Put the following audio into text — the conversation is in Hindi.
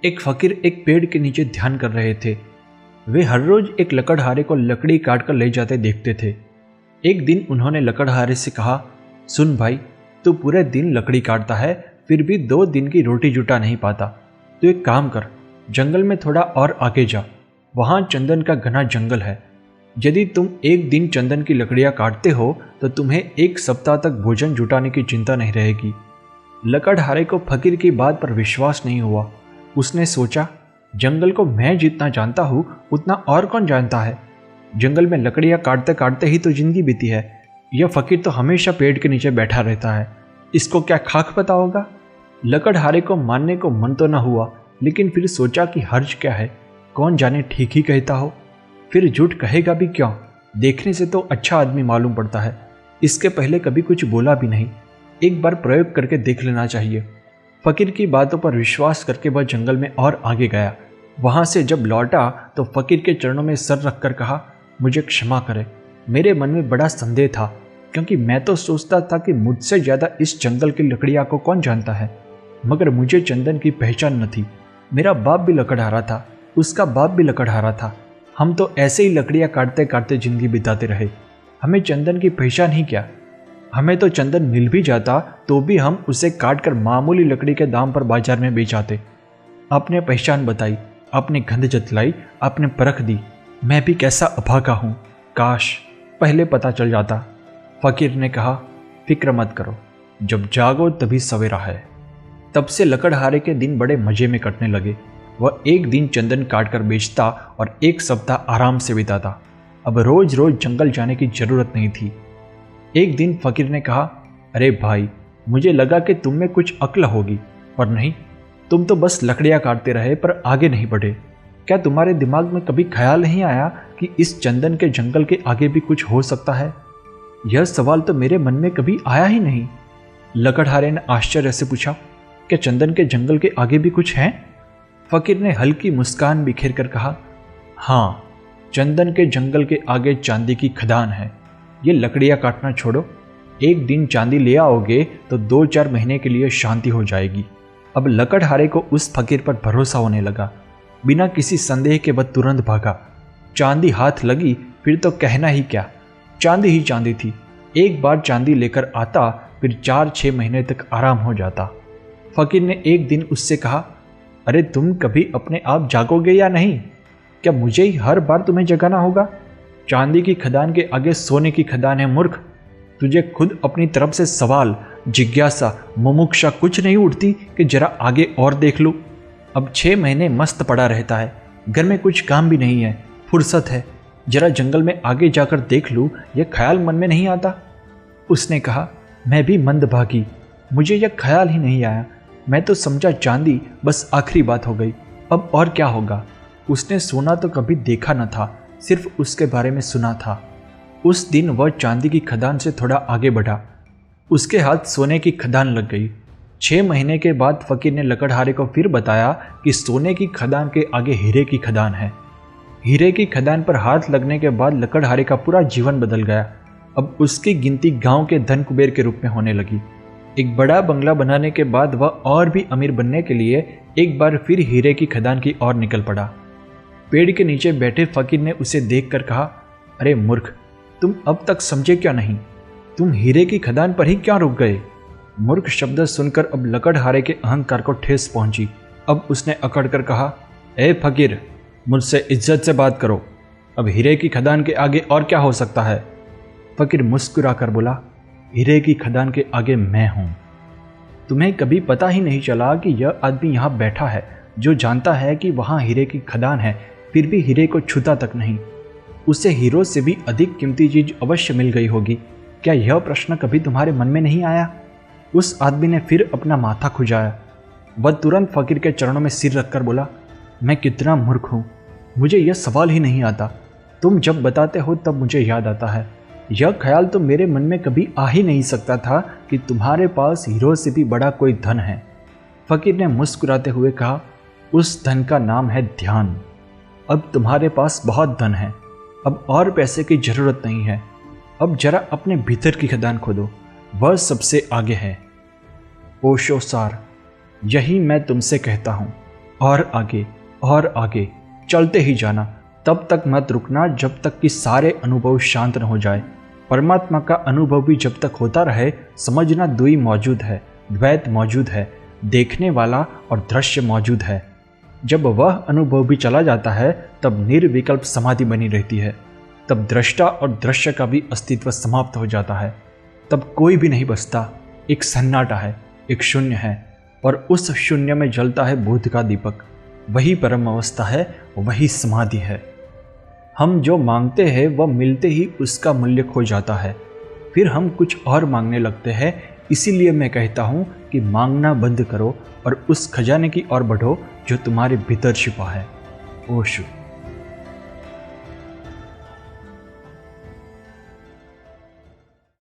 एक फकीर एक पेड़ के नीचे ध्यान कर रहे थे। वे हर रोज एक लकड़हारे को लकड़ी काट कर ले जाते देखते थे। एक दिन उन्होंने लकड़हारे से कहा, सुन भाई, तू पूरे दिन लकड़ी काटता है, फिर भी 2 दिन की रोटी जुटा नहीं पाता। तो एक काम कर, जंगल में थोड़ा और आगे जा, वहां चंदन का घना जंगल है। यदि तुम एक दिन चंदन की लकड़ियां काटते हो तो तुम्हें 1 सप्ताह तक भोजन जुटाने की चिंता नहीं रहेगी। लकड़हारे को फकीर की बात पर विश्वास नहीं हुआ। उसने सोचा, जंगल को मैं जितना जानता हूँ उतना और कौन जानता है। जंगल में लकड़ियां काटते काटते ही तो जिंदगी बीती है। यह फकीर तो हमेशा पेड़ के नीचे बैठा रहता है, इसको क्या खाक पता होगा। लकड़हारे को मानने को मन तो न हुआ, लेकिन फिर सोचा कि हर्ज क्या है, कौन जाने ठीक ही कहता हो। फिर झूठ कहेगा भी क्यों, देखने से तो अच्छा आदमी मालूम पड़ता है। इसके पहले कभी कुछ बोला भी नहीं, एक बार प्रयोग करके देख लेना चाहिए। फकीर की बातों पर विश्वास करके वह जंगल में और आगे गया। वहां से जब लौटा तो फकीर के चरणों में सर रखकर कहा, मुझे क्षमा करें, मेरे मन में बड़ा संदेह था, क्योंकि मैं तो सोचता था कि मुझसे ज़्यादा इस जंगल की लकड़ियाँ को कौन जानता है। मगर मुझे चंदन की पहचान न थी। मेरा बाप भी लकड़हारा था, उसका बाप भी लकड़हारा था। हम तो ऐसे ही लकड़ियाँ काटते काटते जिंदगी बिताते रहे। हमें चंदन की पहचान ही क्या। हमें तो चंदन मिल भी जाता तो भी हम उसे काटकर मामूली लकड़ी के दाम पर बाजार में बेच आते। आपने पहचान बताई, आपने गंध जतलाई, आपने परख दी। मैं भी कैसा अभागा हूँ, काश पहले पता चल जाता। फकीर ने कहा, फिक्र मत करो, जब जागो तभी सवेरा है। तब से लकड़हारे के दिन बड़े मजे में कटने लगे। वह एक दिन चंदन काटकर बेचता और 1 सप्ताह आराम से बिताता। अब रोज रोज जंगल जाने की जरूरत नहीं थी। एक दिन फकीर ने कहा, अरे भाई, मुझे लगा कि तुम में कुछ अक्ल होगी, पर नहीं, तुम तो बस लकड़ियां काटते रहे पर आगे नहीं बढ़े। क्या तुम्हारे दिमाग में कभी ख्याल नहीं आया कि इस चंदन के जंगल के आगे भी कुछ हो सकता है? यह सवाल तो मेरे मन में कभी आया ही नहीं। लकड़हारे ने आश्चर्य से पूछा, क्या चंदन के जंगल के आगे भी कुछ है? फकीर ने हल्की मुस्कान बिखेर कर कहा, हाँ, चंदन के जंगल के आगे चांदी की खदान है। ये लकड़ियां काटना छोड़ो, एक दिन चांदी ले आओगे तो 2-4 महीने के लिए शांति हो जाएगी। अब लकड़हारे को उस फकीर पर भरोसा होने लगा। बिना किसी संदेह के वह तुरंत भागा। चांदी हाथ लगी फिर तो कहना ही क्या, चांदी ही चांदी थी। एक बार चांदी लेकर आता, फिर 4-6 महीने तक आराम हो जाता। फकीर ने एक दिन उससे कहा, अरे तुम कभी अपने आप जागोगे या नहीं? क्या मुझे ही हर बार तुम्हें जगाना होगा? चांदी की खदान के आगे सोने की खदान है मूर्ख। तुझे खुद अपनी तरफ से सवाल, जिज्ञासा, मुमुक्षा कुछ नहीं उठती कि जरा आगे और देख लूँ? अब 6 महीने मस्त पड़ा रहता है, घर में कुछ काम भी नहीं है, फुर्सत है, जरा जंगल में आगे जाकर देख लूँ, यह ख्याल मन में नहीं आता। उसने कहा, मैं भी मंदभागी, मुझे यह ख्याल ही नहीं आया। मैं तो समझा चांदी बस आखिरी बात हो गई, अब और क्या होगा। उसने सोना तो कभी देखा न था, सिर्फ उसके बारे में सुना था। उस दिन वह चांदी की खदान से थोड़ा आगे बढ़ा, उसके हाथ सोने की खदान लग गई। 6 महीने के बाद फकीर ने लकड़हारे को फिर बताया कि सोने की खदान के आगे हीरे की खदान है। हीरे की खदान पर हाथ लगने के बाद लकड़हारे का पूरा जीवन बदल गया। अब उसकी गिनती गांव के धन कुबेर के रूप में होने लगी। एक बड़ा बंगला बनाने के बाद वह और भी अमीर बनने के लिए एक बार फिर हीरे की खदान की ओर निकल पड़ा। पेड़ के नीचे बैठे फकीर ने उसे देखकर कहा, अरे मूर्ख, तुम अब तक समझे क्या नहीं? तुम हीरे की खदान पर ही क्यों रुक गए? मूर्ख शब्द सुनकर अब लकड़हारे के अहंकार को ठेस पहुंची। अब उसने अकड़ कर कहा, ए फकीर, मुझसे इज्जत से बात करो। अब हीरे की खदान के आगे और क्या हो सकता है? फकीर मुस्कुरा कर बोला, हीरे की खदान के आगे मैं हूं। तुम्हें कभी पता ही नहीं चला कि यह आदमी यहां बैठा है जो जानता है कि वहां हीरे की खदान है, फिर भी हीरे को छूता तक नहीं। उसे हीरो से भी अधिक कीमती चीज अवश्य मिल गई होगी। क्या यह प्रश्न कभी तुम्हारे मन में नहीं आया? उस आदमी ने फिर अपना माथा खुजाया। वह तुरंत फकीर के चरणों में सिर रखकर बोला, मैं कितना मूर्ख हूँ, मुझे यह सवाल ही नहीं आता। तुम जब बताते हो तब मुझे याद आता है। यह ख्याल तो मेरे मन में कभी आ ही नहीं सकता था कि तुम्हारे पास हीरो से भी बड़ा कोई धन है। फकीर ने मुस्कुराते हुए कहा, उस धन का नाम है ध्यान। अब तुम्हारे पास बहुत धन है, अब और पैसे की जरूरत नहीं है। अब जरा अपने भीतर की खदान खोदो, वह सबसे आगे है। ओशो सार, यही मैं तुमसे कहता हूँ, और आगे और आगे चलते ही जाना। तब तक मत रुकना जब तक कि सारे अनुभव शांत न हो जाए। परमात्मा का अनुभव भी जब तक होता रहे, समझना द्वि मौजूद है, द्वैत मौजूद है, देखने वाला और दृश्य मौजूद है। जब वह अनुभव भी चला जाता है तब निर्विकल्प समाधि बनी रहती है। तब दृष्टा और दृश्य का भी अस्तित्व समाप्त हो जाता है। तब कोई भी नहीं बचता, एक सन्नाटा है, एक शून्य है, और उस शून्य में जलता है बोध का दीपक। वही परम अवस्था है, वही समाधि है। हम जो मांगते हैं वह मिलते ही उसका मूल्य खो जाता है। फिर हम कुछ और मांगने लगते हैं। इसीलिए मैं कहता हूँ कि मांगना बंद करो और उस खजाने की ओर बढ़ो जो तुम्हारे भीतर छिपा है। ओशो।